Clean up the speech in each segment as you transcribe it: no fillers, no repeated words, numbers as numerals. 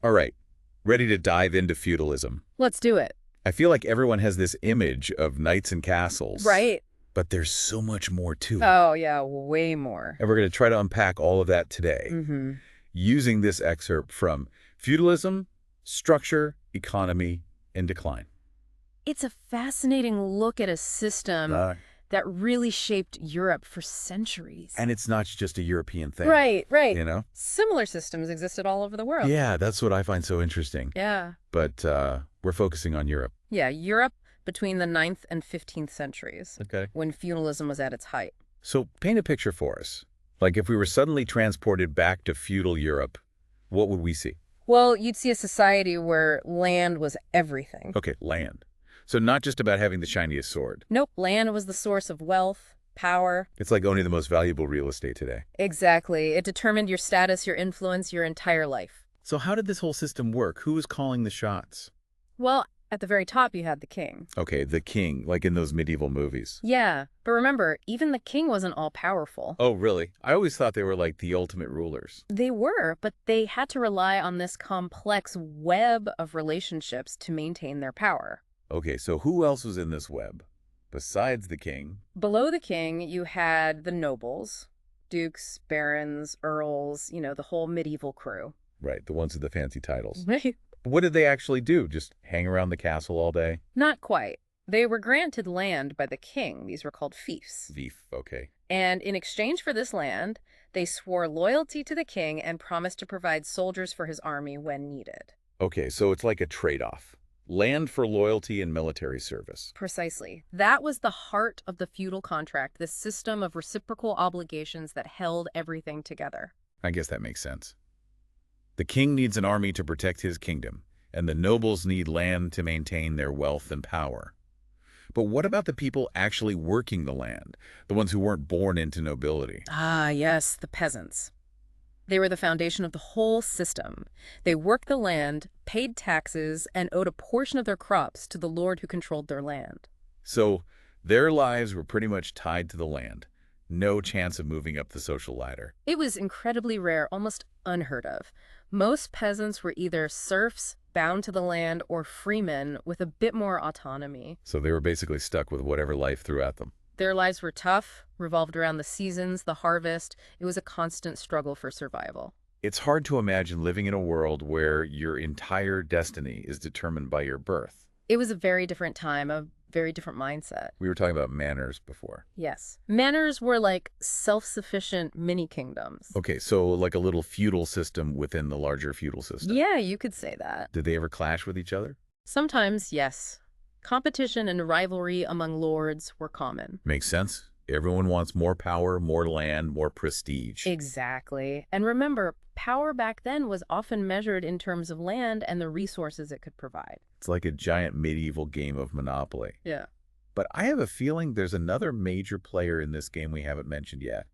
All right, ready to dive into feudalism. Let's do it. I feel like everyone has this image of knights and castles, Right. but there's so much more to it. Oh, yeah, way more. And we're going to try to unpack all of that today, Mm-hmm. using this excerpt from Feudalism, Structure, Economy, and Decline. It's a fascinating look at a system that really shaped Europe for centuries. And it's not just a European thing. Right. You know? Similar systems existed all over the world. Yeah, that's what I find so interesting. Yeah. But we're focusing on Europe. Yeah, Europe between the 9th and 15th centuries, Okay. when feudalism was at its height. So paint a picture for us. Like if we were suddenly transported back to feudal Europe, what would we see? Well, you'd see a society where land was everything. Okay, land. So not just about having the shiniest sword. Nope, land was the source of wealth, power. It's like owning the most valuable real estate today. Exactly. It determined your status, your influence, your entire life. So how did this whole system work? Who was calling the shots? Well, at the very top, you had the king. Okay, the king, like in those medieval movies. Yeah, but remember, even the king wasn't all-powerful. Oh, really? I always thought they were like the ultimate rulers. They were, but they had to rely on this complex web of relationships to maintain their power. Okay, so who else was in this web? Besides the king? Below the king, you had the nobles, dukes, barons, earls, the whole medieval crew. Right, the ones with the fancy titles. Right. What did they actually do? Just hang around the castle all day? Not quite. They were granted land by the king. These were called fiefs. Fief, okay. And in exchange for this land, they swore loyalty to the king and promised to provide soldiers for his army when needed. Okay, so it's like a trade-off. Land for loyalty and military service. Precisely. That was the heart of the feudal contract, this system of reciprocal obligations that held everything together. I guess that makes sense. The king needs an army to protect his kingdom, and the nobles need land to maintain their wealth and power. But what about the people actually working the land, the ones who weren't born into nobility? Ah, yes, the peasants. They were the foundation of the whole system. They worked the land, paid taxes, and owed a portion of their crops to the lord who controlled their land. So their lives were pretty much tied to the land. No chance of moving up the social ladder. It was incredibly rare, almost unheard of. Most peasants were either serfs, bound to the land, or freemen with a bit more autonomy. So they were basically stuck with whatever life threw at them. Their lives were tough, revolved around the seasons, the harvest. It was a constant struggle for survival. It's hard to imagine living in a world where your entire destiny is determined by your birth. It was a very different time, a very different mindset. We were talking about manners before. Yes. Manors were like self-sufficient mini-kingdoms. Okay, so like a little feudal system within the larger feudal system. Yeah, you could say that. Did they ever clash with each other? Sometimes, yes. Competition and rivalry among lords were common. Makes sense. Everyone wants more power, more land, more prestige. Exactly. And remember, power back then was often measured in terms of land and the resources it could provide. It's like a giant medieval game of Monopoly. Yeah. But I have a feeling there's another major player in this game we haven't mentioned yet.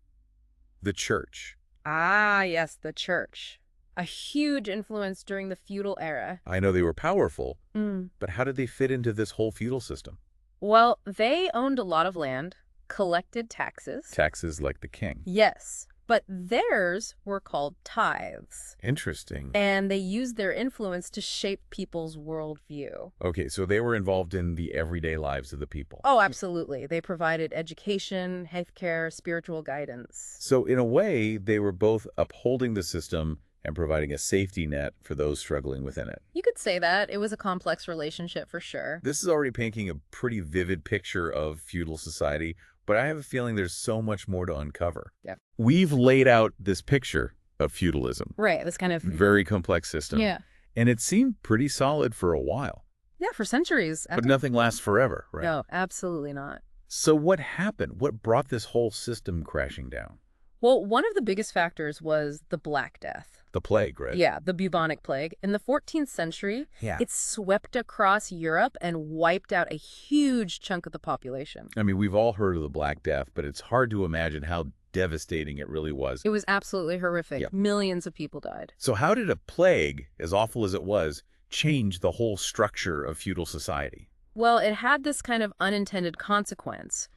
The church. Ah, yes, the church. A huge influence during the feudal era. I know they were powerful, Mm. but how did they fit into this whole feudal system? Well, they owned a lot of land, collected taxes. Taxes like the king. Yes, but theirs were called tithes. Interesting. And they used their influence to shape people's worldview. Okay, so they were involved in the everyday lives of the people. Oh, absolutely. They provided education, healthcare, spiritual guidance. So in a way, they were both upholding the system and providing a safety net for those struggling within it. You could say that. It was a complex relationship for sure. This is already painting a pretty vivid picture of feudal society, but I have a feeling there's so much more to uncover. Yeah. We've laid out this picture of feudalism. Right, this kind of... Very complex system. Yeah. And it seemed pretty solid for a while. Yeah, for centuries. But nothing lasts forever, right? No, absolutely not. So what happened? What brought this whole system crashing down? Well, one of the biggest factors was the Black Death. The plague, right? Yeah, the bubonic plague. In the 14th century, Yeah. it swept across Europe and wiped out a huge chunk of the population. I mean, we've all heard of the Black Death, but it's hard to imagine how devastating it really was. It was absolutely horrific. Yep. Millions of people died. So how did a plague, as awful as it was, change the whole structure of feudal society? Well, it had this kind of unintended consequence.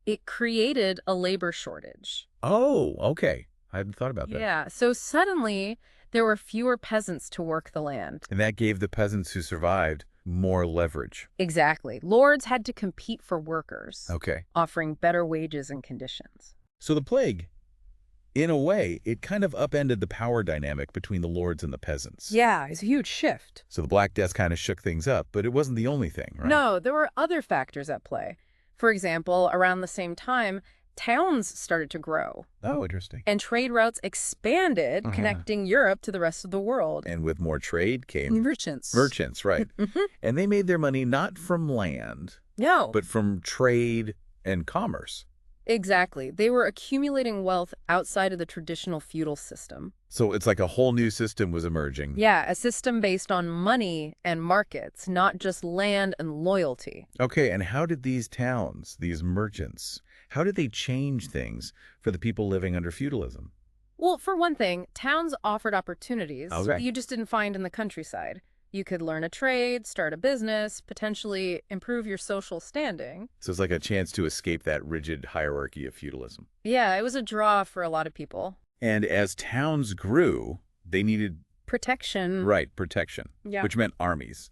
It created a labor shortage. Oh, okay. I hadn't thought about that. Yeah, so suddenly There were fewer peasants to work the land. And that gave the peasants who survived more leverage. Exactly. Lords had to compete for workers, Okay. offering better wages and conditions. So the plague, in a way, it kind of upended the power dynamic between the lords and the peasants. Yeah, it's a huge shift. So the Black Death kind of shook things up, but it wasn't the only thing, right? No, there were other factors at play. For example, around the same time, towns started to grow, Oh, interesting. and trade routes expanded, connecting Europe to the rest of the world. And with more trade came Merchants. merchants, right? And they made their money not from land, No, but from trade and commerce. exactly. They were accumulating wealth outside of the traditional feudal system. So it's like a whole new system was emerging. Yeah, a system based on money and markets, not just land and loyalty. Okay, and how did these towns, these merchants, how did they change things for the people living under feudalism? Well, for one thing, towns offered opportunities Okay. you just didn't find in the countryside. You could learn a trade, start a business, potentially improve your social standing. So it's like a chance to escape that rigid hierarchy of feudalism. Yeah, it was a draw for a lot of people. And as towns grew, they needed, Protection. right, protection, Yeah. which meant armies.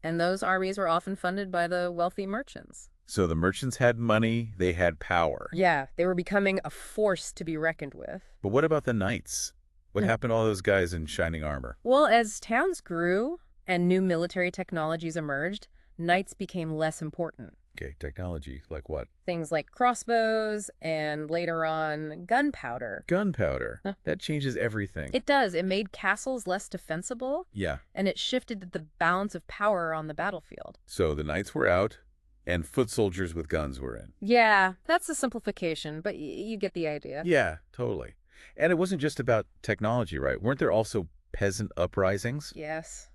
And those armies were often funded by the wealthy merchants. So the merchants had money, they had power. Yeah, they were becoming a force to be reckoned with. But what about the knights? What happened to all those guys in shining armor? Well, as towns grew and new military technologies emerged, knights became less important. Okay, technology, like what? Things like crossbows and later on gunpowder. Gunpowder. Huh. That changes everything. It does. It made castles less defensible, Yeah. and it shifted the balance of power on the battlefield. So the knights were out, and foot soldiers with guns were in. Yeah, that's a simplification, but you get the idea. Yeah, totally. And it wasn't just about technology, right? Weren't there also peasant uprisings? Yes.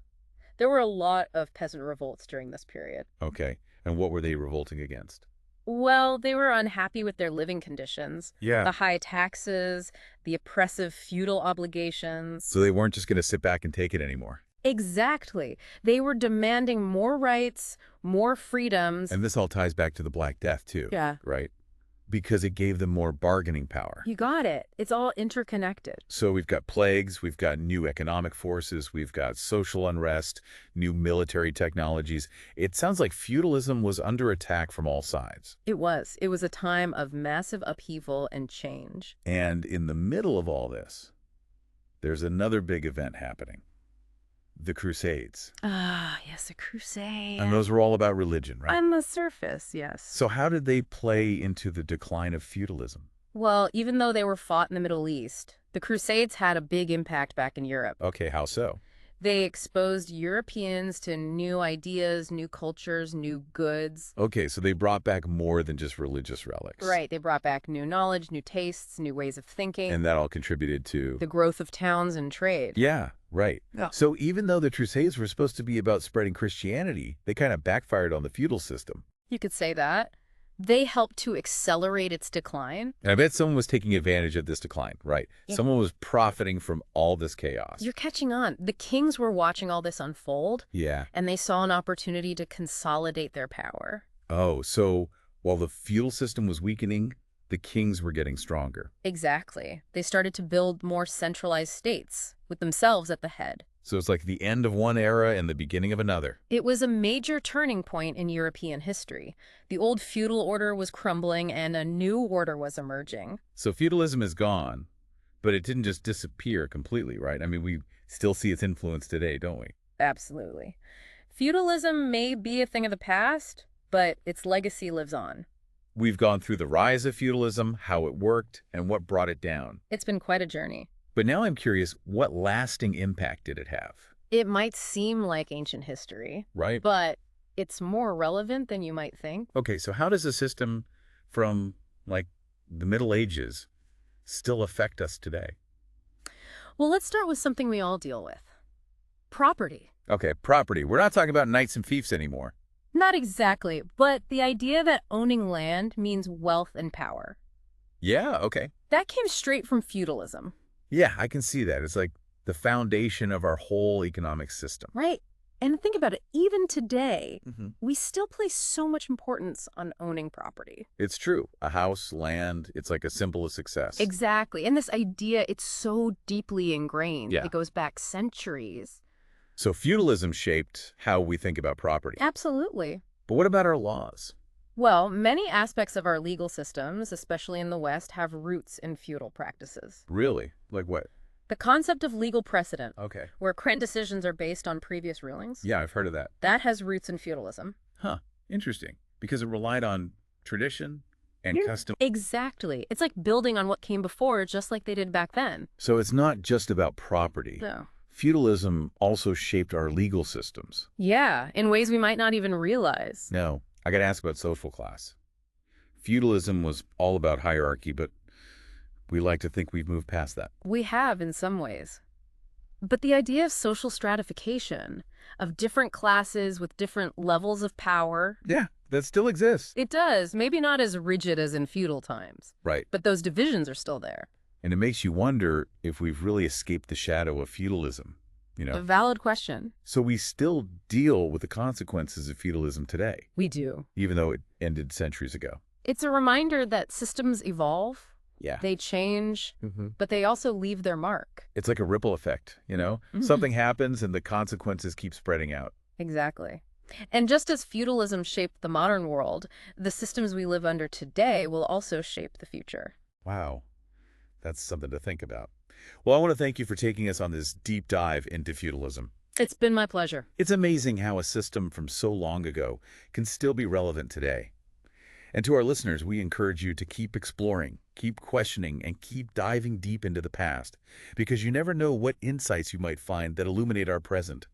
There were a lot of peasant revolts during this period. Okay. And what were they revolting against? Well, they were unhappy with their living conditions, Yeah. the high taxes, the oppressive feudal obligations. So they weren't just going to sit back and take it anymore. Exactly. They were demanding more rights, more freedoms. And this all ties back to the Black Death, too. Yeah. Right? Because it gave them more bargaining power. You got it. It's all interconnected. So we've got plagues, we've got new economic forces, we've got social unrest, new military technologies. It sounds like feudalism was under attack from all sides. It was. It was a time of massive upheaval and change. And in the middle of all this, there's another big event happening. The Crusades. Ah, yes, a crusade. And those were all about religion, right? On the surface, yes. So how did they play into the decline of feudalism? Well, even though they were fought in the Middle East, the Crusades had a big impact back in Europe. Okay, how so? They exposed Europeans to new ideas, new cultures, new goods. Okay, so they brought back more than just religious relics. Right, they brought back new knowledge, new tastes, new ways of thinking, And that all contributed to... the growth of towns and trade. Yeah, right. Yeah. So even though the Crusades were supposed to be about spreading Christianity, they kind of backfired on the feudal system. You could say that. They helped to accelerate its decline. And I bet someone was taking advantage of this decline, right? Yeah. Someone was profiting from all this chaos. You're catching on. The kings were watching all this unfold, Yeah. and they saw an opportunity to consolidate their power. Oh, so while the feudal system was weakening, the kings were getting stronger. Exactly. They started to build more centralized states, with themselves at the head. So it's like the end of one era and the beginning of another. It was a major turning point in European history. The old feudal order was crumbling and a new order was emerging. So feudalism is gone, but it didn't just disappear completely, right? I mean, we still see its influence today, don't we? Absolutely. Feudalism may be a thing of the past, but its legacy lives on. We've gone through the rise of feudalism, how it worked, and what brought it down. It's been quite a journey. But now I'm curious, what lasting impact did it have? It might seem like ancient history, Right? but it's more relevant than you might think. Okay, so how does a system from, like, the Middle Ages still affect us today? Well, let's start with something we all deal with. Property. Okay, property. We're not talking about knights and fiefs anymore. Not exactly, but the idea that owning land means wealth and power. Yeah, okay. That came straight from feudalism. Yeah, I can see that. It's like the foundation of our whole economic system. Right. And think about it, even today, Mm-hmm. we still place so much importance on owning property. It's true. A house, land, it's like a symbol of success. Exactly. And this idea, it's so deeply ingrained. Yeah. It goes back centuries. So feudalism shaped how we think about property. Absolutely. But what about our laws? Well, many aspects of our legal systems, especially in the West, have roots in feudal practices. Really? Like what? The concept of legal precedent, Okay. where current decisions are based on previous rulings, Yeah, I've heard of that. that has roots in feudalism. Huh. Interesting. Because it relied on tradition and custom. Exactly. It's like building on what came before, just like they did back then. So it's not just about property. No. Feudalism also shaped our legal systems. Yeah, in ways we might not even realize. Now, I got to ask about social class. Feudalism was all about hierarchy, but we like to think we've moved past that. We have in some ways. But the idea of social stratification, of different classes with different levels of power, Yeah, that still exists. it does. Maybe not as rigid as in feudal times, Right. but those divisions are still there. And it makes you wonder if we've really escaped the shadow of feudalism, you A know? valid question. So we still deal with the consequences of feudalism today, We do. even though it ended centuries ago. It's a reminder that systems evolve, Yeah. they change, Mm-hmm. but they also leave their mark. It's like a ripple effect, you know? Mhm. Something happens and the consequences keep spreading out. Exactly. And just as feudalism shaped the modern world, the systems we live under today will also shape the future. Wow. That's something to think about. Well, I want to thank you for taking us on this deep dive into feudalism. It's been my pleasure. It's amazing how a system from so long ago can still be relevant today. And to our listeners, we encourage you to keep exploring, keep questioning, and keep diving deep into the past, because you never know what insights you might find that illuminate our present.